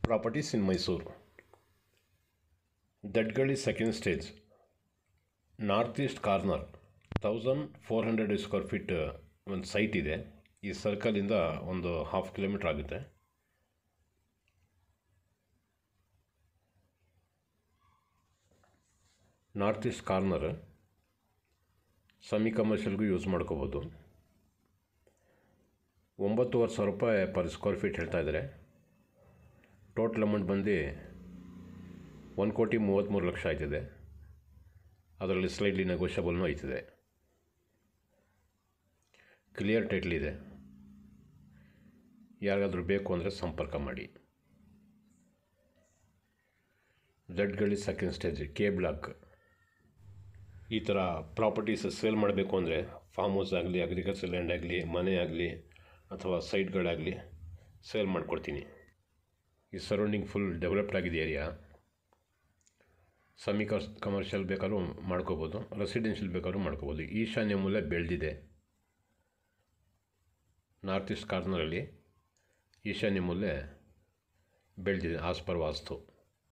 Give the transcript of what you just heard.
Properties in Mysore. Dadgali second stage. Northeast corner 1400 square feet ಒಂದು site ಇದೆ. ಈ ಸರ್ಕಲಿಂದ ಒಂದು 1/2 ಕಿಲೋಮೀಟ್ರ್ ಆಗುತ್ತೆ. ನಾರ್ತ್ ಈಸ್ಟ್ ಕಾರ್ನರ್ ಸೆಮಿ ಕಮರ್ಷಿಯಲ್ಗೂ ಯೂಸ್ ಮಾಡ್ಕೋಬೋದು. 9,500 ರೂಪಾಯಿ ಪರ್ ಸ್ಕ್ವೇರ್ ಫೀಟ್ ಹೇಳ್ತಾ ಇದ್ದಾರೆ. ಟೋಟಲ್ ಅಮೌಂಟ್ ಬಂದು 1,33,00,000 ಆಯ್ತಿದೆ. ಅದರಲ್ಲಿ ಸ್ಲೈಡ್ಲಿ ನೆಗೋಷಿಯಬಲ್ನೂ ಆಯ್ತಿದೆ. ಕ್ಲಿಯರ್ ಟೈಟ್ಲ್ ಇದೆ. ಯಾರಿಗಾದರೂ ಬೇಕು ಅಂದರೆ ಸಂಪರ್ಕ ಮಾಡಿ. ದಡ್ಗಳಿ ಸೆಕೆಂಡ್ ಸ್ಟೇಜ್ ಕೆ ಬ್ಲಾಕ್. ಈ ಥರ ಪ್ರಾಪರ್ಟೀಸ್ ಸೇಲ್ ಮಾಡಬೇಕು ಅಂದರೆ ಫಾರ್ಮ್ ಹೌಸ್ ಆಗಲಿ, ಅಗ್ರಿಕಲ್ಚರ್ ಲ್ಯಾಂಡ್ ಆಗಲಿ, ಮನೆ ಆಗಲಿ ಅಥವಾ ಸೈಟ್ಗಳಾಗಲಿ ಸೇಲ್ ಮಾಡಿಕೊಡ್ತೀನಿ. ಈ ಸರೌಂಡಿಂಗ್ ಫುಲ್ ಡೆವಲಪ್ಡ್ ಆಗಿದೆ ಏರಿಯಾ. ಸೆಮಿ ಕಮರ್ಷಿಯಲ್ ಬೇಕಾದ್ರೂ ಮಾಡ್ಕೋಬೋದು, ರೆಸಿಡೆನ್ಷಿಯಲ್ ಬೇಕಾದ್ರೂ ಮಾಡ್ಕೋಬೋದು. ಈಶಾನ್ಯ ಮೂಲೆ ಬೆಳೆದಿದೆ. ನಾರ್ತ್ ಈಸ್ಟ್ ಕಾರ್ನರಲ್ಲಿ ಈಶಾನ್ಯ ಮೂಲೆ ಬೆಳೆದಿದೆ ಆಸ್ ಪರ್ ವಾಸ್ತು.